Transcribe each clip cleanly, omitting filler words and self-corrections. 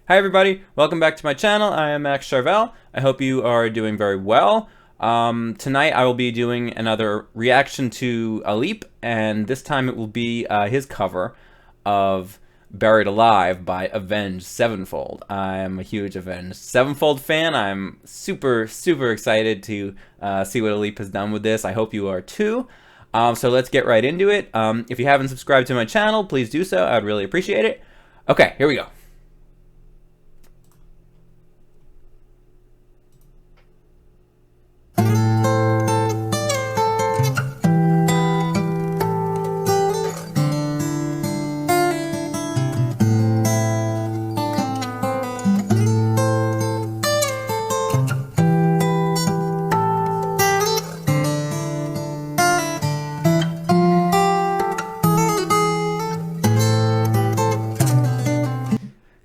Hi everybody, welcome back to my channel. I am Max Charvel. I hope you are doing very well. Tonight I will be doing another reaction to Alip, and this time it will be his cover of Buried Alive by Avenged Sevenfold. I am a huge Avenged Sevenfold fan. I'm super excited to see what Alip has done with this. I hope you are too. So let's get right into it. If you haven't subscribed to my channel, please do so. I would really appreciate it. Okay, here we go.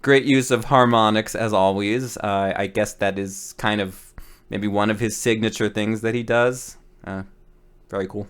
Great use of harmonics as always. I guess that is kind of maybe one of his signature things that he does. Very cool.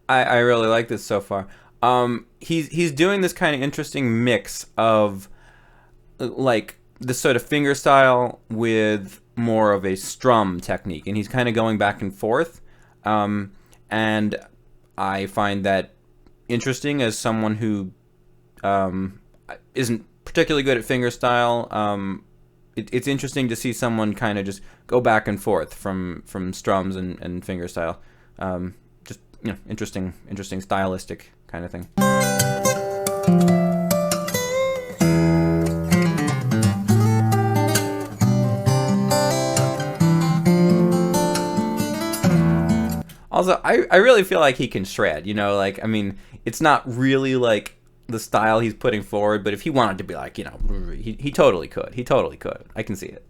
I really like this so far. He's doing this kind of interesting mix of like this sort of finger style with more of a strum technique, and he's kind of going back and forth. And I find that interesting as someone who isn't particularly good at finger style. It's interesting to see someone kind of just go back and forth from strums and finger style. Just, you know, interesting stylistic kind of thing. Also, I really feel like he can shred, you know, like, I mean, it's not really like the style he's putting forward, but if he wanted to be like, you know, he totally could. He totally could. I can see it.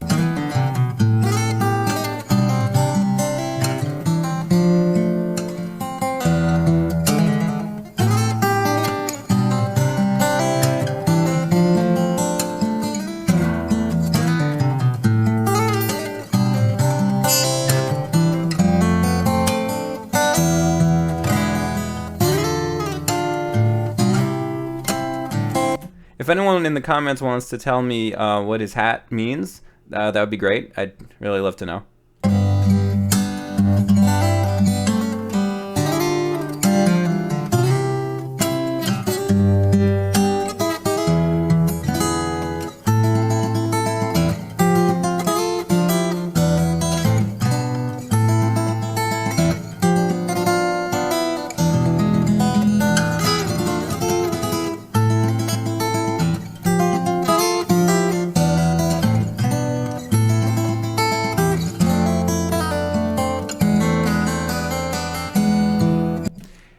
If anyone in the comments wants to tell me what his hat means, that would be great. I'd really love to know.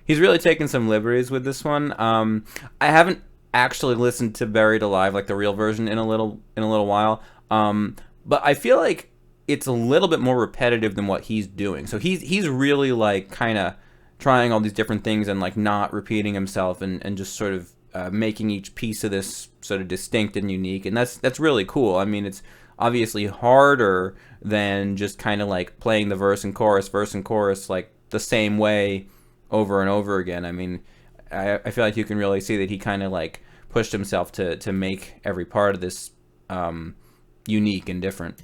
He's really taken some liberties with this one. I haven't actually listened to Buried Alive, like the real version, in a little while. But I feel like it's a little bit more repetitive than what he's doing. So he's really like kind of trying all these different things and like not repeating himself and just sort of making each piece of this sort of distinct and unique. And that's really cool. I mean, it's obviously harder than just kind of like playing the verse and chorus like the same way over and over again. I mean, I feel like you can really see that he kind of like pushed himself to make every part of this unique and different.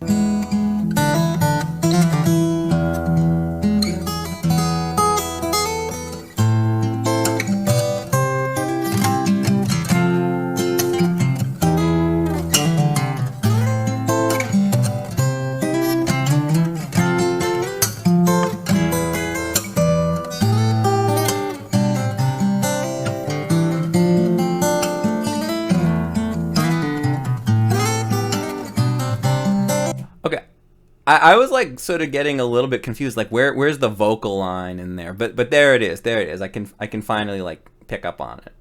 I was like sort of getting a little bit confused, like where's the vocal line in there? But there it is, there it is. I can finally like pick up on it.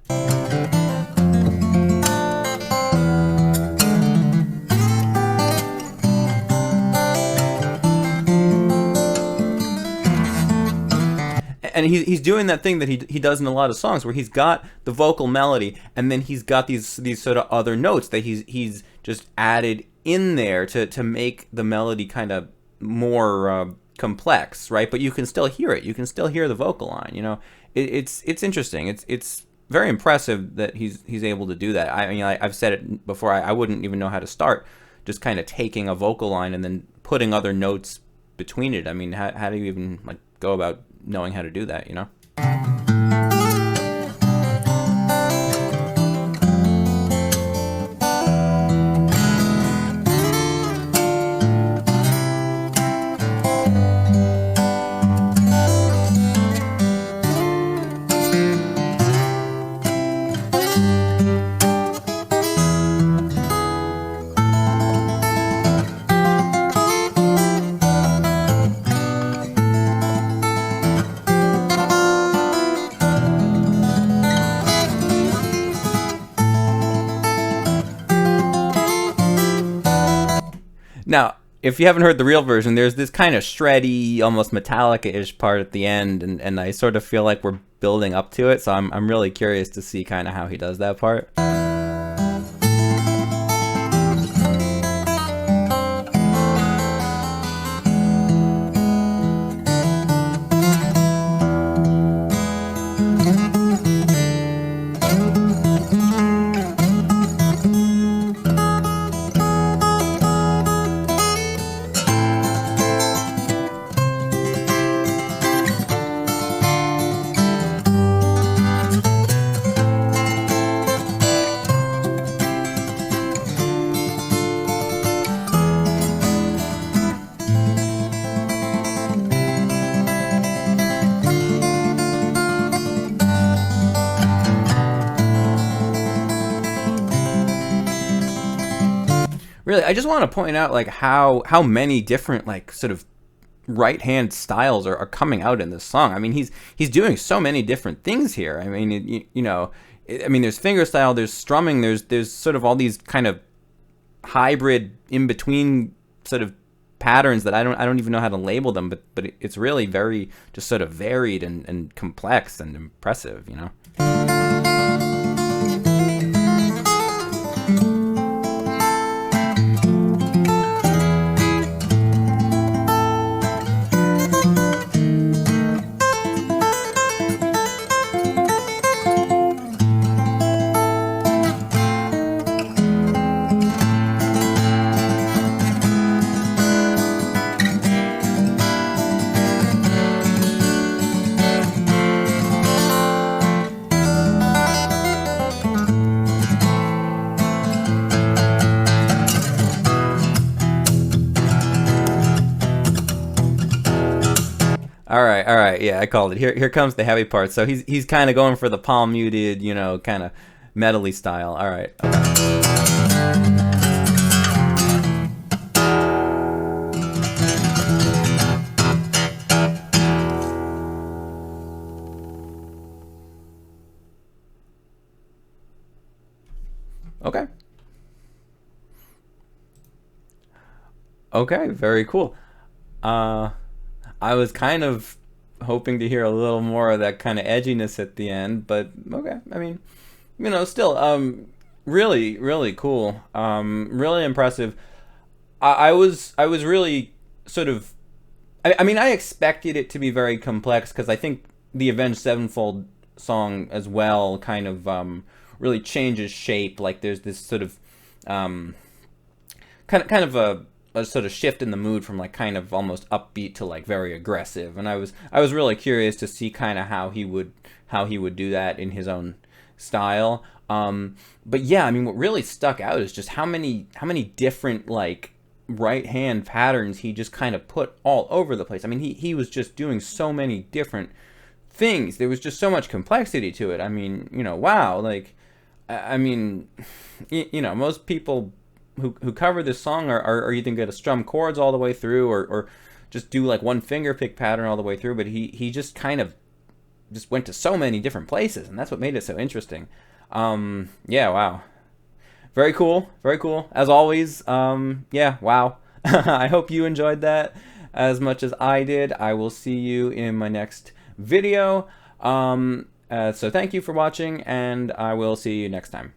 And he's doing that thing that he does in a lot of songs where he's got the vocal melody and then he's got these sort of other notes that he's just added in there to make the melody kind of more complex, right? But you can still hear it. You can still hear the vocal line. You know, it's interesting. It's very impressive that he's able to do that. I mean, I've said it before. I wouldn't even know how to start just kind of taking a vocal line and then putting other notes between it. I mean, how do you even like go about knowing how to do that, you know? Now, if you haven't heard the real version, there's this kind of shreddy, almost Metallica-ish part at the end, and I sort of feel like we're building up to it, so I'm really curious to see kind of how he does that part. Really, I just want to point out like how many different like sort of right hand styles are coming out in this song. I mean, he's doing so many different things here. I mean, you know, I mean, there's fingerstyle, there's strumming, there's sort of all these kind of hybrid in between sort of patterns that I don't even know how to label them, but it's really very just sort of varied and complex and impressive, you know. All right, yeah, I called it. Here comes the heavy part. So he's kind of going for the palm muted, you know, kind of metally style. All right. Okay. Okay, very cool. I was kind of hoping to hear a little more of that kind of edginess at the end, but okay. I mean, you know, still, really, really cool. Really impressive. I was really sort of, I mean, I expected it to be very complex because I think the Avenged Sevenfold song as well kind of really changes shape. Like there's this sort of kind of a sort of shift in the mood from like kind of almost upbeat to like very aggressive, and I was really curious to see kind of how he would do that in his own style. But yeah, I mean, what really stuck out is just how many different like right hand patterns he just kind of put all over the place. I mean, he was just doing so many different things. There was just so much complexity to it. I mean, you know, wow, like I mean, you know, most people who covered this song are either going to strum chords all the way through, or just do like one finger pick pattern all the way through. But he just kind of just went to so many different places, and that's what made it so interesting. Yeah, wow. Very cool, very cool. As always, yeah, wow. I hope you enjoyed that as much as I did. I will see you in my next video. So thank you for watching, and I will see you next time.